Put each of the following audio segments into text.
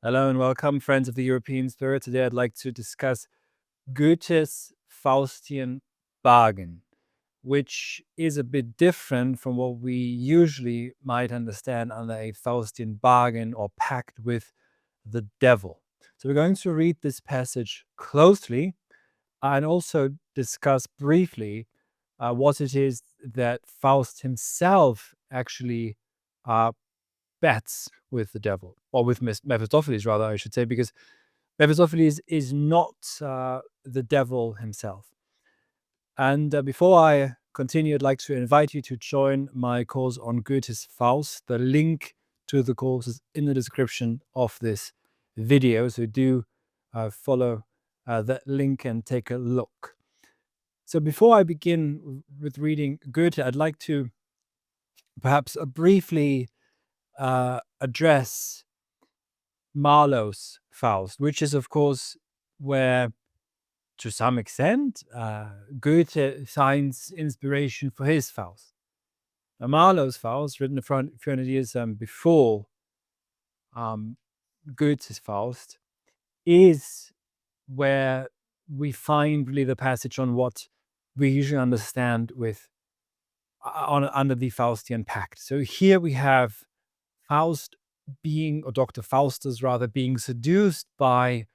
Hello and welcome, friends of the European spirit. Today I'd like to discuss Goethe's Faustian bargain, which is a bit different from what we usually might understand under a Faustian bargain or pact with the devil. So we're going to read this passage closely and also discuss briefly what it is that Faust himself actually uh, bets with the devil, or with Mephistopheles, rather, I should say, because Mephistopheles is not the devil himself. And before I continue, I'd like to invite you to join my course on Goethe's Faust. The link to the course is in the description of this video, so do follow that link and take a look. So before I begin with reading Goethe, I'd like to perhaps briefly address Marlowe's Faust, which is, of course, where, to some extent, Goethe finds inspiration for his Faust. Now, Marlowe's Faust, written a few hundred years before Goethe's Faust, is where we find really the passage on what we usually understand with under the Faustian Pact. So here we have Faust being, or Dr. Faustus rather, being seduced by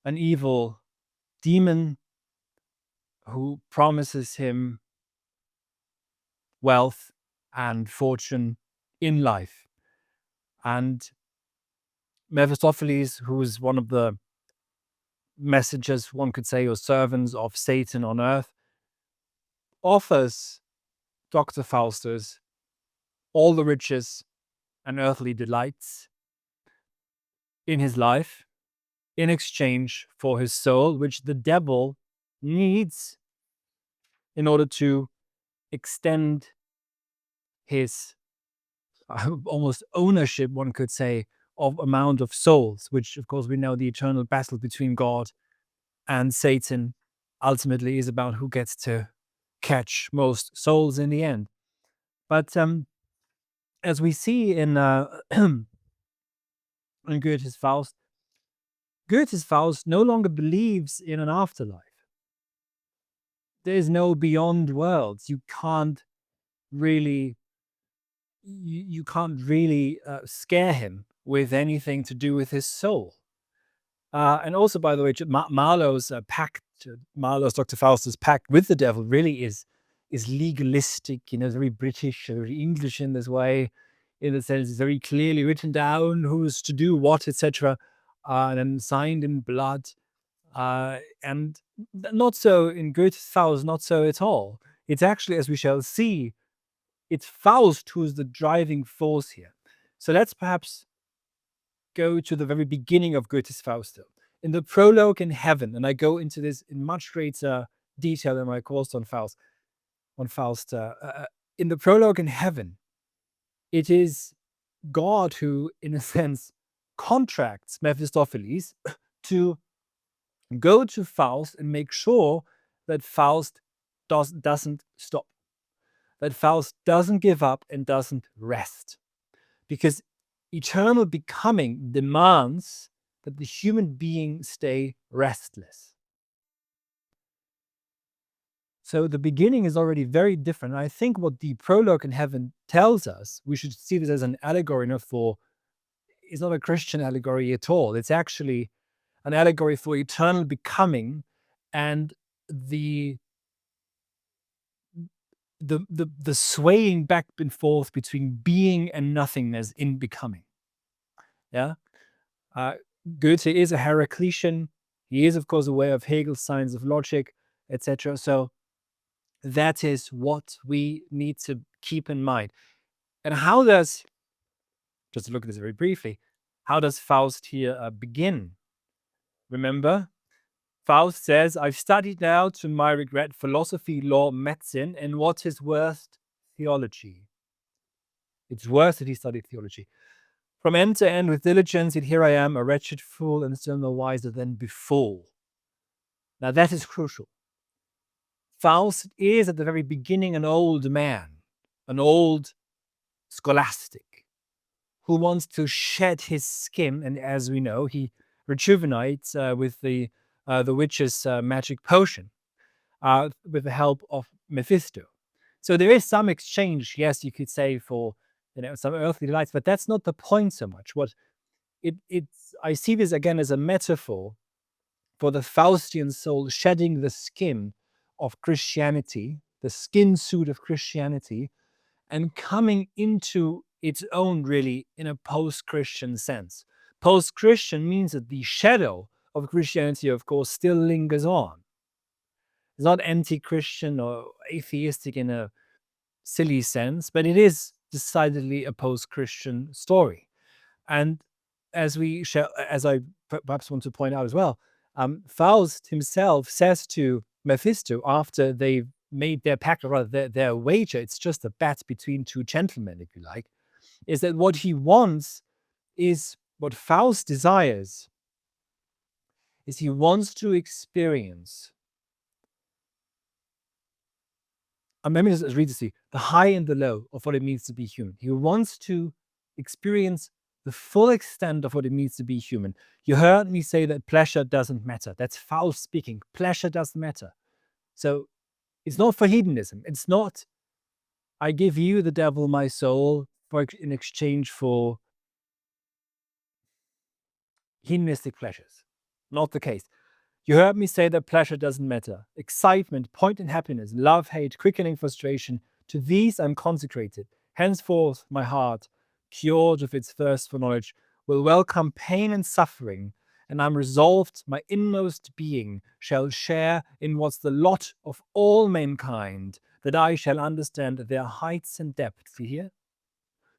an evil demon who promises him wealth and fortune in life. And Mephistopheles, who is one of the messengers, one could say, or servants of Satan on earth, offers Dr. Faustus all the riches and earthly delights in his life in exchange for his soul, which the devil needs in order to extend his almost ownership, one could say, of amount of souls, which, of course, we know the eternal battle between God and Satan ultimately is about who gets to catch most souls in the end. But as we see in in Goethe's Faust, Goethe's Faust no longer believes in an afterlife. There is no beyond worlds. You can't really scare him with anything to do with his soul. And also, by the way, Marlowe's pact, Marlowe's Dr. Faustus pact with the devil really is legalistic, very British, very English in this way, in the sense it's very clearly written down who's to do what, etc., and then signed in blood. And not so in Goethe's Faust, not so at all. It's actually, as we shall see, it's Faust who's the driving force here. So let's perhaps go to the very beginning of Goethe's Faust. In the prologue in Heaven, and I go into this in much greater detail in my course on Faust. In the prologue in Heaven, it is God who, in a sense, contracts Mephistopheles to go to Faust and make sure that Faust doesn't stop, that Faust doesn't give up and doesn't rest. Because eternal becoming demands that the human being stay restless. So the beginning is already very different. I think what the prologue in Heaven tells us, we should see this as an allegory, it's not a Christian allegory at all. It's actually an allegory for eternal becoming and the swaying back and forth between being and nothingness in becoming. Yeah. Goethe is a Heraclitean. He is, of course, aware of Hegel's science of logic, etc. So that is what we need to keep in mind. And just to look at this very briefly, how does Faust here begin? Remember, Faust says, I've studied now, to my regret, philosophy, law, medicine, and what is worst, theology. It's worse that he studied theology. From end to end with diligence, yet here I am, a wretched fool, and still no wiser than before. Now that is crucial. Faust is at the very beginning an old man, an old scholastic, who wants to shed his skin, and as we know, he rejuvenates with the witch's magic potion with the help of Mephisto. So there is some exchange, yes, you could say, for some earthly delights, but that's not the point so much. What it's I see this again as a metaphor for the Faustian soul shedding the skin of Christianity, the skin suit of Christianity, and coming into its own really in a post-Christian sense. Post-Christian means that the shadow of Christianity, of course, still lingers on. It's not anti-Christian or atheistic in a silly sense, but it is decidedly a post-Christian story. And as I perhaps want to point out as well, Faust himself says to Mephisto after they've made their pact, or rather their wager, it's just a bet between two gentlemen, if you like, is that what he wants is what Faust desires, is he wants to experience. Let me just read this to you. The high and the low of what it means to be human. He wants to experience the full extent of what it means to be human. You heard me say that pleasure doesn't matter. That's Faust speaking. Pleasure doesn't matter. So it's not for hedonism. It's not, I give you, the devil, my soul in exchange for hedonistic pleasures. Not the case. You heard me say that pleasure doesn't matter. Excitement, point in happiness, love, hate, quickening frustration, to these I'm consecrated. Henceforth my heart, cured of its thirst for knowledge, will welcome pain and suffering, and I'm resolved my inmost being shall share in what's the lot of all mankind, that I shall understand their heights and depths. See here?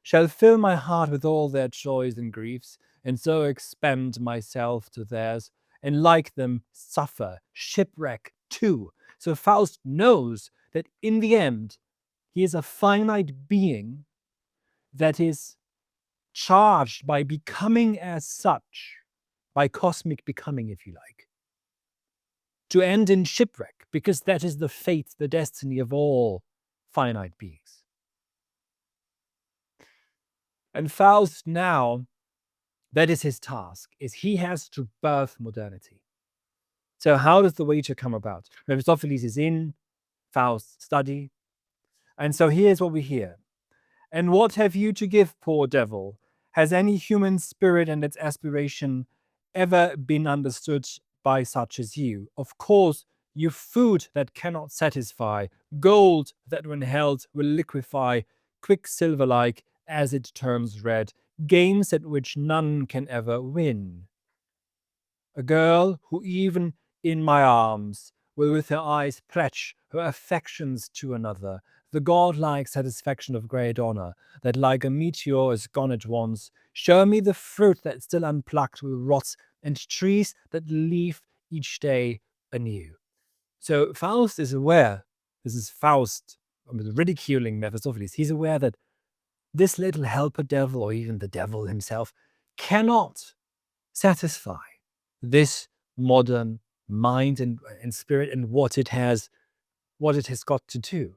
Shall fill my heart with all their joys and griefs, and so expend myself to theirs, and like them suffer shipwreck too. So Faust knows that in the end, he is a finite being that is charged by becoming as such, by cosmic becoming, if you like, to end in shipwreck, because that is the fate, the destiny of all finite beings. And Faust now, that is his task, is he has to birth modernity. So how does the wager come about? Mephistopheles is in Faust's study, and so here's what we hear. And what have you to give, poor devil? Has any human spirit and its aspiration ever been understood by such as you? Of course, you food that cannot satisfy, gold that when held will liquefy, quicksilver-like as it turns red, games at which none can ever win. A girl who even in my arms will with her eyes pledge her affections to another, the godlike satisfaction of great honor, that like a meteor is gone at once. Show me the fruit that still unplucked will rot, and trees that leave each day anew. So Faust is aware, this is Faust ridiculing Mephistopheles, he's aware that this little helper devil, or even the devil himself, cannot satisfy this modern mind and spirit and what it has got to do.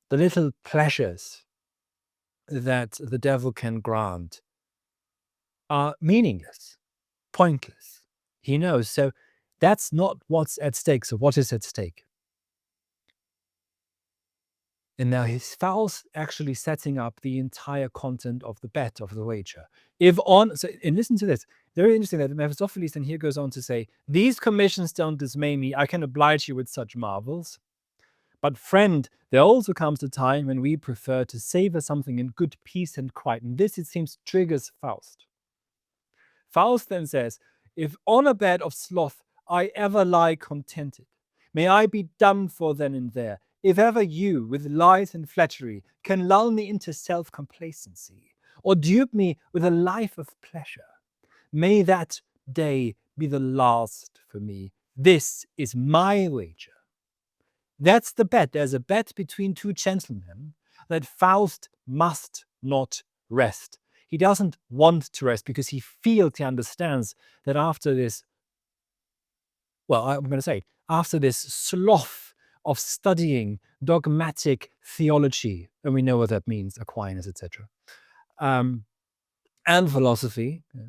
The little pleasures that the devil can grant are meaningless, pointless. He knows. So that's not what's at stake. So what is at stake? And now his Faust actually setting up the entire content of the bet, of the wager. And listen to this, very interesting that Mephistopheles then here goes on to say, these commissions don't dismay me, I can oblige you with such marvels. But friend, there also comes a time when we prefer to savor something in good peace and quiet. And this, it seems, triggers Faust. Faust then says, if on a bed of sloth I ever lie contented, may I be done for then and there, if ever you, with lies and flattery, can lull me into self-complacency, or dupe me with a life of pleasure, may that day be the last for me. This is my wager. That's the bet. There's a bet between two gentlemen that Faust must not rest. He doesn't want to rest because he feels, he understands that after this, well, I'm going to say, after this sloth of studying dogmatic theology, and we know what that means, Aquinas, etc., and philosophy. Yeah.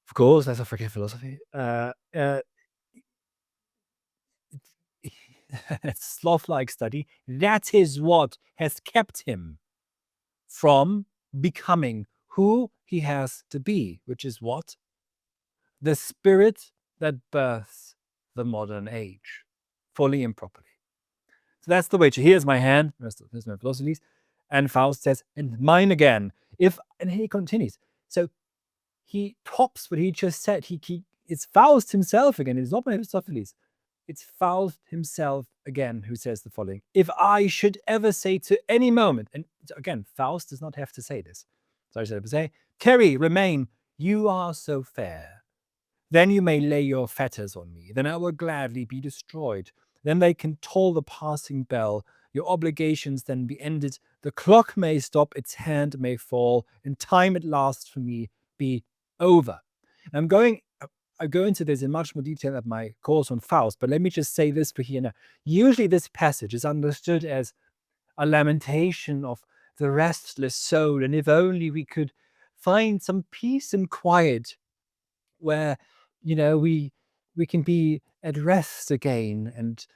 Of course, let's not forget philosophy. Sloth-like study. That is what has kept him from becoming who he has to be, which is what? The spirit that births the modern age, fully and properly. So that's the wager. Here's my hand. Here's my philosophies. And Faust says, and mine again. And he continues. So he tops what he just said. It's Faust himself again. It's not Mephistopheles. It's Faust himself again who says the following. If I should ever say to any moment, and again, Faust does not have to say this. So I should say, Carrie, remain, you are so fair. Then you may lay your fetters on me. Then I will gladly be destroyed. Then they can toll the passing bell. Your obligations then be ended. The clock may stop, its hand may fall, and time at last for me be over. I go into this in much more detail at my course on Faust, but let me just say this for here now. Usually this passage is understood as a lamentation of the restless soul, and if only we could find some peace and quiet where we can be at rest again and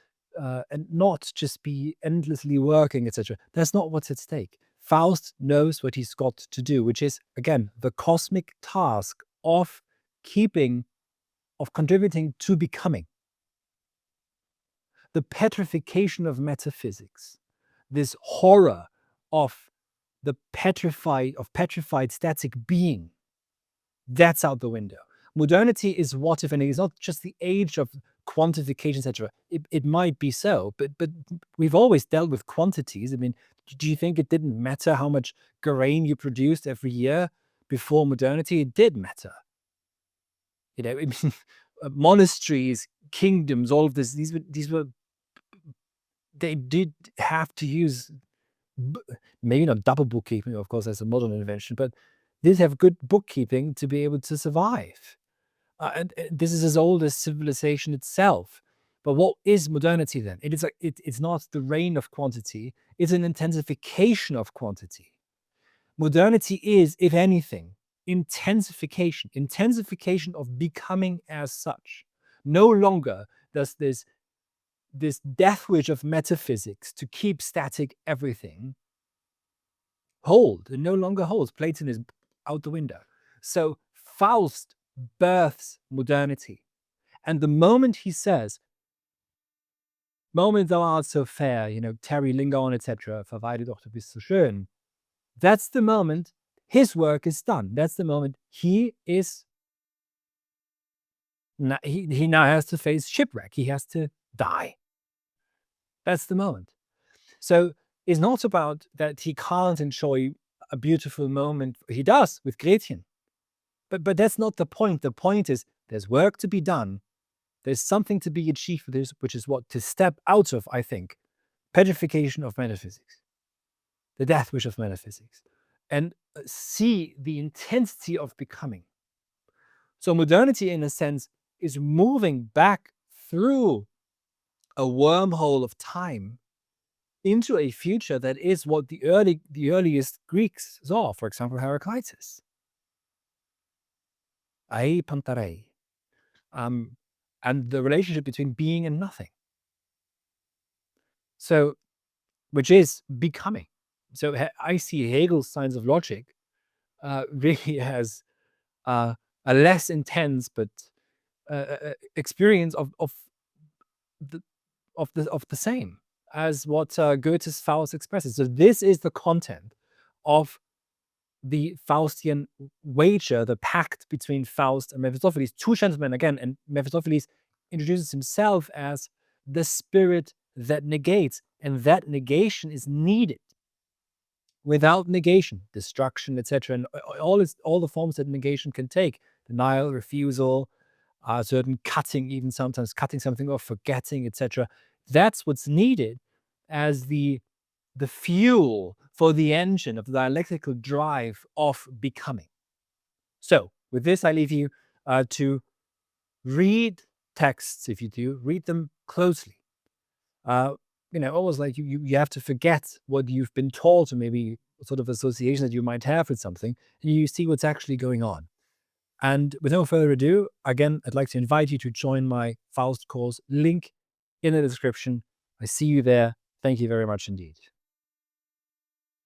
not just be endlessly working, etc. That's not what's at stake. Faust knows what he's got to do, which is again the cosmic task of keeping, of contributing to becoming. The petrification of metaphysics, this horror of petrified static being, that's out the window. Modernity is what, if anything, it's not just the age of quantification, etc. It might be so, but we've always dealt with quantities. I mean, do you think it didn't matter how much grain you produced every year before modernity? It did matter. I mean, monasteries, kingdoms, all of this. These were they did have to use maybe not double bookkeeping, of course, that's a modern invention, but did have good bookkeeping to be able to survive. And this is as old as civilization itself. But what is modernity then? It's not the reign of quantity, it's an intensification of quantity. Modernity is, if anything, intensification of becoming as such. No longer does this death wish of metaphysics to keep static everything hold. It no longer holds. Platon is out the window. So Faust births modernity. And the moment he says, Moment thou art so fair, tarry, linger on, etc., verweile doch, du bist so schön. That's the moment his work is done. That's the moment he now has to face shipwreck. He has to die. That's the moment. So it's not about that he can't enjoy a beautiful moment. He does with Gretchen. But that's not the point. The point is there's work to be done. There's something to be achieved for this, which is what to step out of, I think, petrification of metaphysics, the death wish of metaphysics, and see the intensity of becoming. So modernity, in a sense, is moving back through a wormhole of time into a future that is what the earliest Greeks saw, for example, Heraclitus. Ai pantarei. And the relationship between being and nothing. So, which is becoming. So I see Hegel's Science of Logic really as a less intense but experience of the same as what Goethe's Faust expresses. So this is the content of the Faustian wager, the pact between Faust and Mephistopheles. Two gentlemen again, and Mephistopheles introduces himself as the spirit that negates, and that negation is needed. Without negation, destruction, etc., and all the forms that negation can take: denial, refusal, certain cutting, even sometimes cutting something off, forgetting, etc. That's what's needed as the fuel for the engine of the dialectical drive of becoming. So, with this, I leave you to read texts. If you do, read them closely. Almost like you have to forget what you've been told to maybe sort of association that you might have with something, and you see what's actually going on. And with no further ado, again, I'd like to invite you to join my Faust course, link in the description. I see you there. Thank you very much indeed.